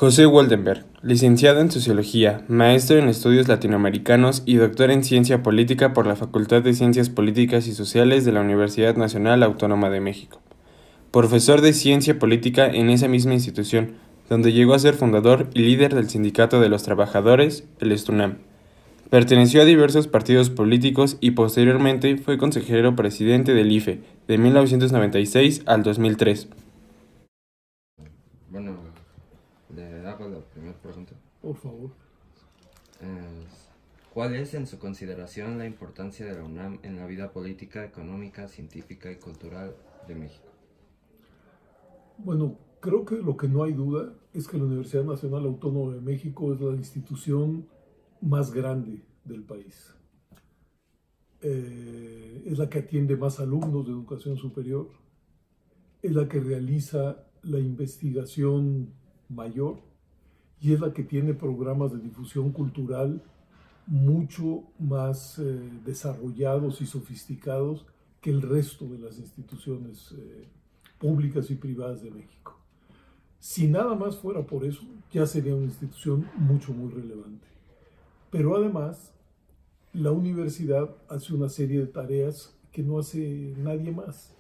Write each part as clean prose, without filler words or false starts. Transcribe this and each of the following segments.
José Woldenberg, licenciado en Sociología, maestro en Estudios Latinoamericanos y doctor en Ciencia Política por la Facultad de Ciencias Políticas y Sociales de la Universidad Nacional Autónoma de México. Profesor de Ciencia Política en esa misma institución, donde llegó a ser fundador y líder del Sindicato de los Trabajadores, el STUNAM. Perteneció a diversos partidos políticos y posteriormente fue consejero presidente del IFE de 1996 al 2003. Bueno, le hago la primera pregunta. Por favor. ¿Cuál es, en su consideración, la importancia de la UNAM en la vida política, económica, científica y cultural de México? Bueno, creo que lo que no hay duda es que la Universidad Nacional Autónoma de México es la institución más grande del país. Es la que atiende más alumnos de educación superior, es la que realiza la investigación mayor y es la que tiene programas de difusión cultural mucho más desarrollados y sofisticados que el resto de las instituciones públicas y privadas de México. Si nada más fuera por eso, ya sería una institución muy relevante. Pero además, la universidad hace una serie de tareas que no hace nadie más.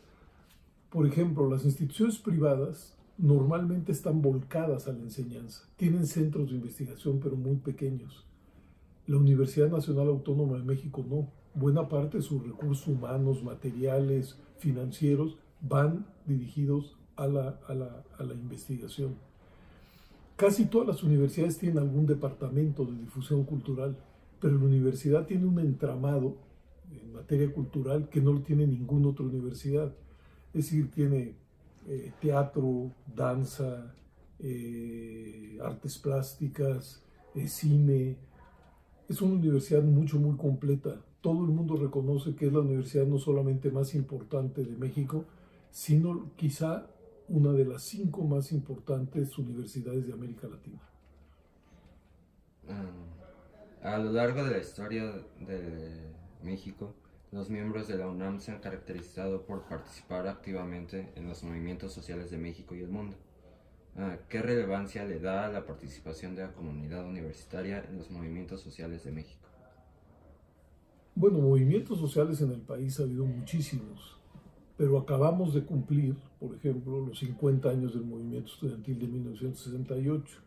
Por ejemplo, las instituciones privadas normalmente están volcadas a la enseñanza. Tienen centros de investigación, pero muy pequeños. La Universidad Nacional Autónoma de México no. Buena parte de sus recursos humanos, materiales, financieros, van dirigidos a la investigación. Casi todas las universidades tienen algún departamento de difusión cultural, pero la universidad tiene un entramado en materia cultural que no lo tiene ninguna otra universidad. Es decir, tiene teatro, danza, artes plásticas, cine. Es una universidad muy completa. Todo el mundo reconoce que es la universidad no solamente más importante de México, sino quizá una de las 5 más importantes universidades de América Latina. A lo largo de la historia de México, los miembros de la UNAM se han caracterizado por participar activamente en los movimientos sociales de México y el mundo. ¿Qué relevancia le da a la participación de la comunidad universitaria en los movimientos sociales de México? Bueno, movimientos sociales en el país ha habido muchísimos, pero acabamos de cumplir, por ejemplo, los 50 años del movimiento estudiantil de 1968.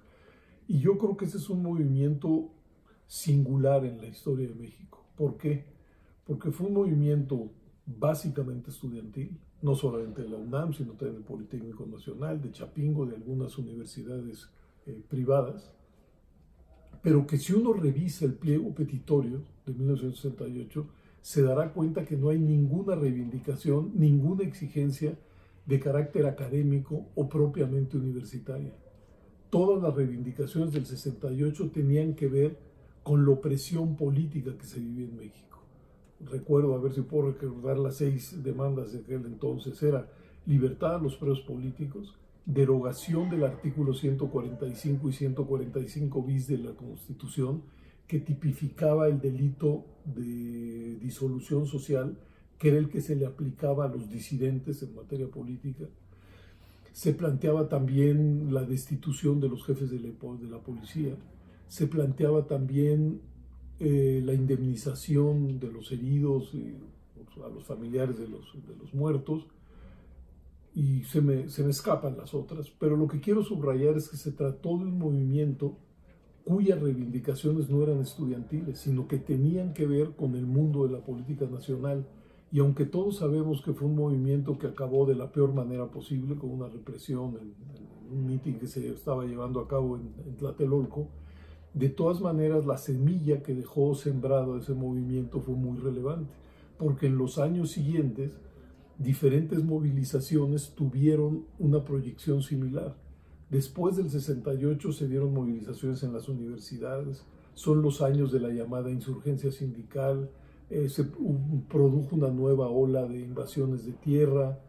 Y yo creo que ese es un movimiento singular en la historia de México. ¿Por qué? Porque fue un movimiento básicamente estudiantil, no solamente de la UNAM, sino también del Politécnico Nacional, de Chapingo, de algunas universidades privadas, pero que si uno revisa el pliego petitorio de 1968, se dará cuenta que no hay ninguna reivindicación, ninguna exigencia de carácter académico o propiamente universitaria. Todas las reivindicaciones del 68 tenían que ver con la opresión política que se vivía en México. Recuerdo, a ver si puedo recordar las 6 demandas de aquel entonces. Era libertad a los presos políticos, derogación del artículo 145 y 145 bis de la Constitución, que tipificaba el delito de disolución social, que era el que se le aplicaba a los disidentes en materia política. Se planteaba también la destitución de los jefes de la policía. Se planteaba también la indemnización de los heridos, a los familiares de los muertos, y se me escapan las otras, pero lo que quiero subrayar es que se trató de un movimiento cuyas reivindicaciones no eran estudiantiles, sino que tenían que ver con el mundo de la política nacional. Y aunque todos sabemos que fue un movimiento que acabó de la peor manera posible, con una represión en un mitin que se estaba llevando a cabo en Tlatelolco, de todas maneras la semilla que dejó sembrado ese movimiento fue muy relevante, porque en los años siguientes diferentes movilizaciones tuvieron una proyección similar. Después del 68 se dieron movilizaciones en las universidades, son los años de la llamada insurgencia sindical, se produjo una nueva ola de invasiones de tierra,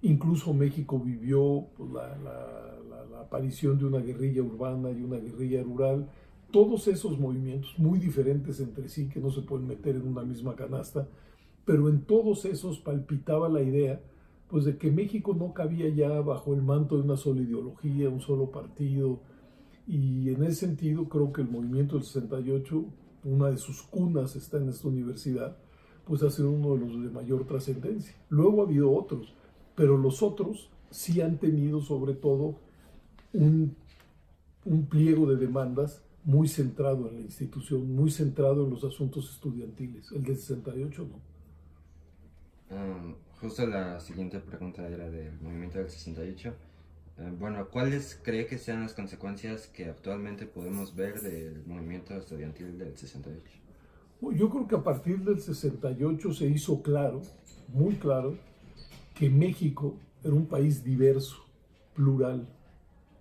incluso México vivió pues, la aparición de una guerrilla urbana y una guerrilla rural. Todos esos movimientos muy diferentes entre sí, que no se pueden meter en una misma canasta, pero en todos esos palpitaba la idea pues, de que México no cabía ya bajo el manto de una sola ideología, un solo partido, Y en ese sentido creo que el movimiento del 68, una de sus cunas está en esta universidad, pues ha sido uno de los de mayor trascendencia. Luego ha habido otros, pero los otros sí han tenido sobre todo un pliego de demandas muy centrado en la institución, muy centrado en los asuntos estudiantiles. El del 68 no. Justo la siguiente pregunta era del movimiento del 68. Bueno, ¿cuáles cree que sean las consecuencias que actualmente podemos ver del movimiento estudiantil del 68? Yo creo que a partir del 68 se hizo claro, muy claro, que México era un país diverso, plural,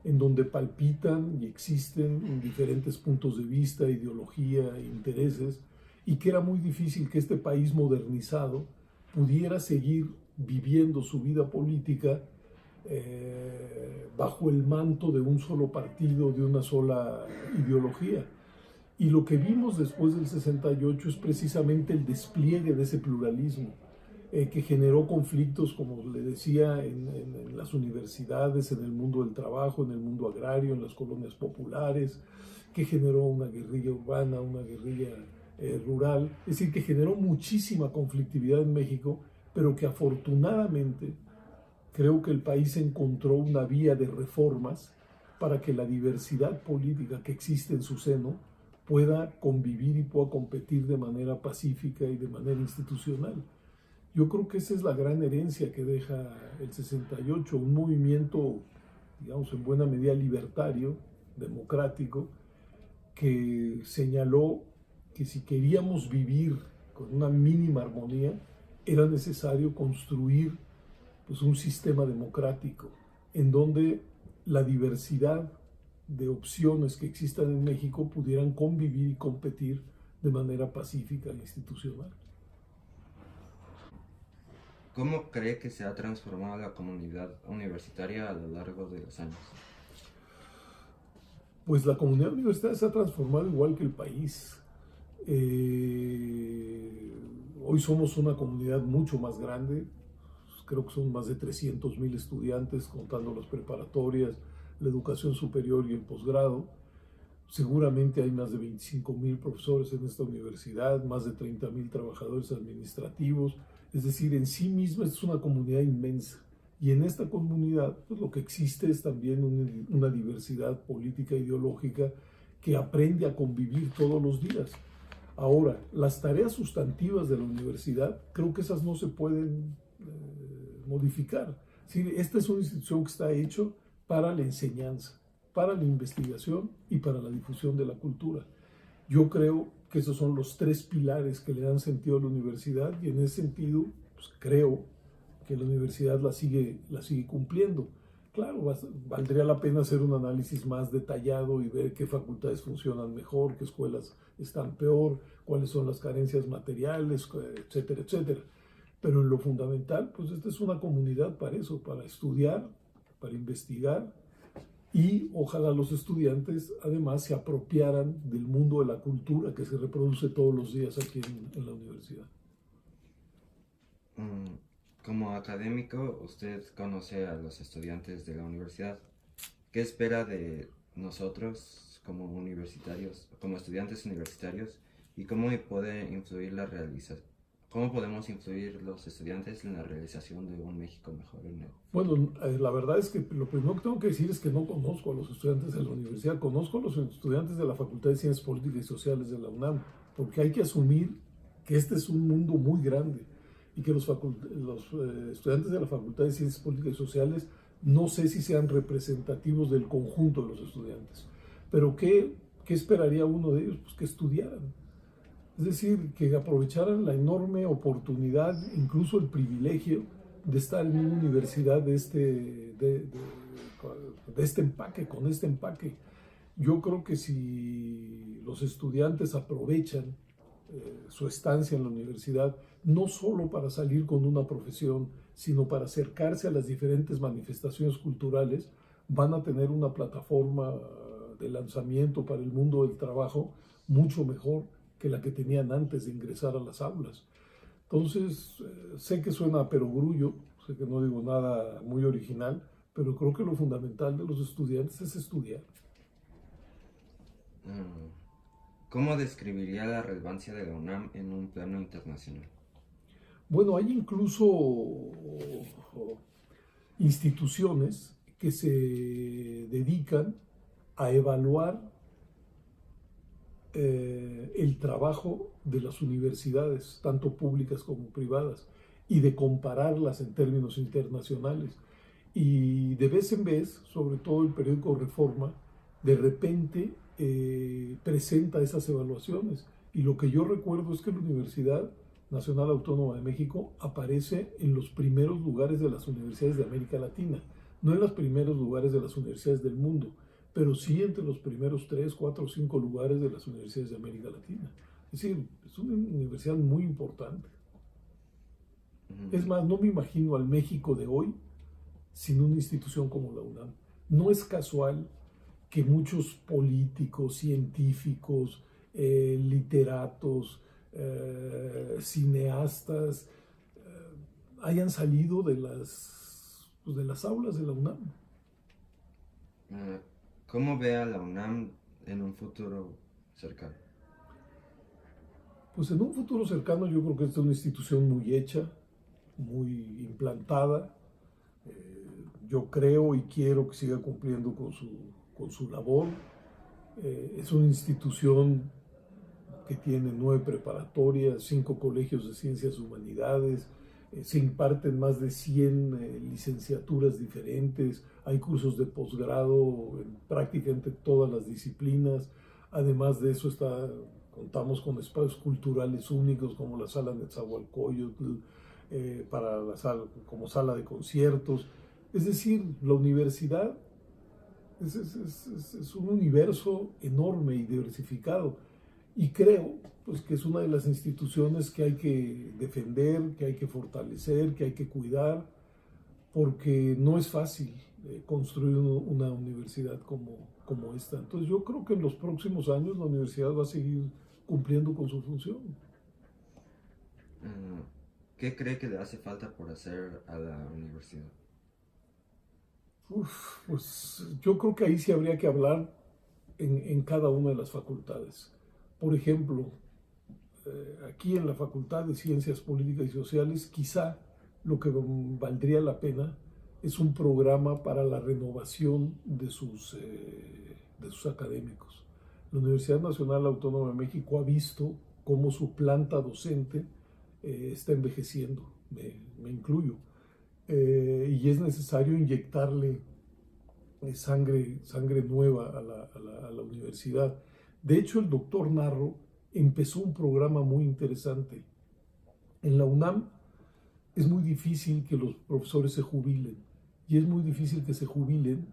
en donde palpitan y existen diferentes puntos de vista, ideología, intereses, y que era muy difícil que este país modernizado pudiera seguir viviendo su vida política bajo el manto de un solo partido, de una sola ideología. Y lo que vimos después del 68 es precisamente el despliegue de ese pluralismo, que generó conflictos, como le decía, en las universidades, en el mundo del trabajo, en el mundo agrario, en las colonias populares, que generó una guerrilla urbana, una guerrilla rural, es decir, que generó muchísima conflictividad en México, pero que afortunadamente creo que el país encontró una vía de reformas para que la diversidad política que existe en su seno pueda convivir y pueda competir de manera pacífica y de manera institucional. Yo creo que esa es la gran herencia que deja el 68, un movimiento, digamos, en buena medida libertario, democrático, que señaló que si queríamos vivir con una mínima armonía, era necesario construir pues, un sistema democrático en donde la diversidad de opciones que existan en México pudieran convivir y competir de manera pacífica e institucional. ¿Cómo cree que se ha transformado la comunidad universitaria a lo largo de los años? Pues la comunidad universitaria se ha transformado igual que el país. Hoy somos una comunidad mucho más grande, creo que son más de 300,000 estudiantes, contando las preparatorias, la educación superior y el posgrado. Seguramente hay más de 25,000 profesores en esta universidad, más de 30,000 trabajadores administrativos. Es decir, en sí misma es una comunidad inmensa. Y en esta comunidad pues, lo que existe es también una diversidad política e ideológica que aprende a convivir todos los días. Ahora, las tareas sustantivas de la universidad, creo que esas no se pueden modificar. Sí, esta es una institución que está hecha para la enseñanza, para la investigación y para la difusión de la cultura. Yo creo que esos son los tres pilares que le dan sentido a la universidad y en ese sentido pues, creo que la universidad la sigue cumpliendo. Claro, valdría la pena hacer un análisis más detallado y ver qué facultades funcionan mejor, qué escuelas están peor, cuáles son las carencias materiales, etcétera, etcétera. Pero en lo fundamental, pues esta es una comunidad para eso, para estudiar, para investigar y ojalá los estudiantes además se apropiaran del mundo de la cultura que se reproduce todos los días aquí en la universidad. Como académico, usted conoce a los estudiantes de la universidad. ¿Qué espera de nosotros como universitarios, como estudiantes universitarios, y cómo puede influir cómo podemos influir los estudiantes en la realización de un México mejor en el... Bueno, la verdad es que lo primero que tengo que decir es que no conozco a los estudiantes de la universidad, conozco a los estudiantes de la Facultad de Ciencias Políticas y Sociales de la UNAM, porque hay que asumir que este es un mundo muy grande y que los estudiantes de la Facultad de Ciencias Políticas y Sociales no sé si sean representativos del conjunto de los estudiantes. Pero ¿qué esperaría uno de ellos? Pues que estudiaran. Es decir, que aprovecharan la enorme oportunidad, incluso el privilegio de estar en una universidad de este empaque, con este empaque. Yo creo que si los estudiantes aprovechan su estancia en la universidad, no solo para salir con una profesión, sino para acercarse a las diferentes manifestaciones culturales, van a tener una plataforma de lanzamiento para el mundo del trabajo mucho mejor que la que tenían antes de ingresar a las aulas. Entonces, sé que suena a perogrullo, sé que no digo nada muy original, pero creo que lo fundamental de los estudiantes es estudiar. Mm, ¿Cómo describiría la relevancia de la UNAM en un plano internacional? Bueno, hay incluso instituciones que se dedican a evaluar el trabajo de las universidades, tanto públicas como privadas, y de compararlas en términos internacionales. Y de vez en vez, sobre todo el periódico Reforma, de repente presenta esas evaluaciones. Y lo que yo recuerdo es que la Universidad Nacional Autónoma de México aparece en los primeros lugares de las universidades de América Latina, no en los primeros lugares de las universidades del mundo, pero sí entre los primeros 3, 4 o 5 lugares de las universidades de América Latina. Es decir, es una universidad muy importante. Es más, no me imagino al México de hoy sin una institución como la UNAM. No es casual que muchos políticos, científicos, literatos, cineastas hayan salido de las aulas de la UNAM. Uh, ¿Cómo ve a la UNAM en un futuro cercano? Pues en un futuro cercano yo creo que esta es una institución muy hecha, muy implantada. Yo creo y quiero que siga cumpliendo con su labor. Es una institución que tiene 9 preparatorias, 5 colegios de ciencias y humanidades, se imparten más de 100 licenciaturas diferentes, hay cursos de posgrado en prácticamente todas las disciplinas. Además de eso contamos con espacios culturales únicos como la sala Netzahualcóyotl, como sala de conciertos. Es decir, la universidad es un universo enorme y diversificado. Y creo pues, que es una de las instituciones que hay que defender, que hay que fortalecer, que hay que cuidar, porque no es fácil construir una universidad como esta. Entonces yo creo que en los próximos años la universidad va a seguir cumpliendo con su función. ¿Qué cree que le hace falta por hacer a la universidad? Pues yo creo que ahí sí habría que hablar en cada una de las facultades. Por ejemplo, aquí en la Facultad de Ciencias Políticas y Sociales, quizá lo que valdría la pena es un programa para la renovación de sus académicos. La Universidad Nacional Autónoma de México ha visto cómo su planta docente está envejeciendo, me incluyo, y es necesario inyectarle sangre nueva a la universidad. De hecho, el doctor Narro empezó un programa muy interesante. En la UNAM es muy difícil que los profesores se jubilen, y es muy difícil que se jubilen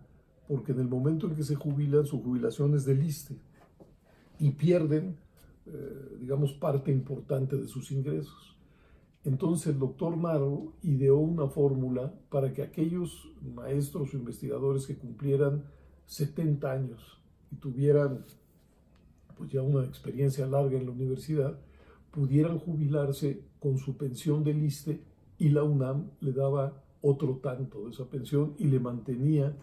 porque en el momento en que se jubilan, su jubilación es del ISSSTE y pierden, digamos, parte importante de sus ingresos. Entonces el doctor Narro ideó una fórmula para que aquellos maestros o investigadores que cumplieran 70 años y tuvieran pues ya una experiencia larga en la universidad, pudieran jubilarse con su pensión del ISSSTE, y la UNAM le daba otro tanto de esa pensión y le mantenía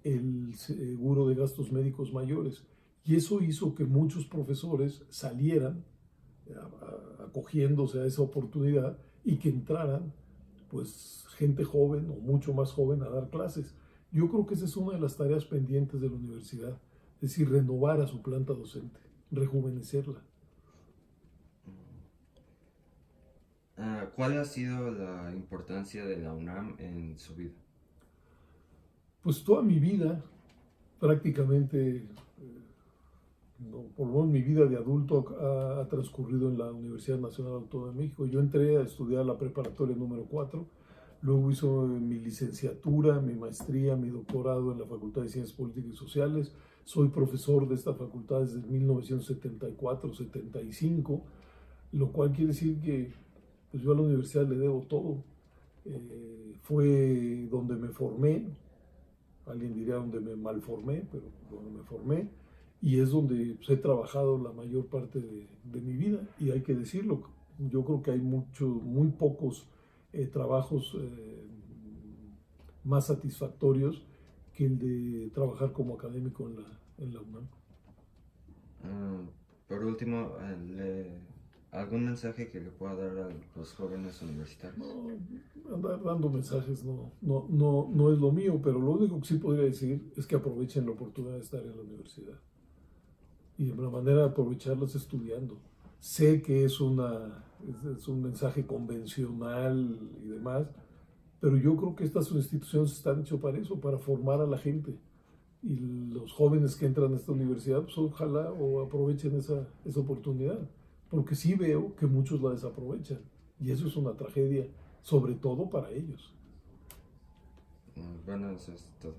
el seguro de gastos médicos mayores. Y eso hizo que muchos profesores salieran acogiéndose a esa oportunidad y que entraran pues gente joven o mucho más joven a dar clases. Yo creo que esa es una de las tareas pendientes de la universidad, es decir, renovar a su planta docente, rejuvenecerla. ¿Cuál ha sido la importancia de la UNAM en su vida? Pues toda mi vida, prácticamente, por lo menos mi vida de adulto ha transcurrido en la Universidad Nacional Autónoma de México. Yo entré a estudiar la preparatoria número 4, luego hice mi licenciatura, mi maestría, mi doctorado en la Facultad de Ciencias Políticas y Sociales. Soy profesor de esta facultad desde 1974-75, lo cual quiere decir que pues yo a la universidad le debo todo. Fue donde me formé, alguien diría donde me malformé, pero donde me formé, y es donde pues, he trabajado la mayor parte de mi vida, y hay que decirlo, yo creo que hay muy pocos trabajos más satisfactorios que el de trabajar como académico en la UNAM. Por último, ¿algún mensaje que le pueda dar a los jóvenes universitarios? No, andar dando mensajes no es lo mío, pero lo único que sí podría decir es que aprovechen la oportunidad de estar en la universidad. Y la manera de aprovecharla es estudiando. Sé que es un mensaje convencional y demás, pero yo creo que estas instituciones están hechas para eso, para formar a la gente. Y los jóvenes que entran a esta universidad, pues ojalá o aprovechen esa oportunidad, porque sí veo que muchos la desaprovechan. Y eso es una tragedia, sobre todo para ellos. Bueno, eso es todo.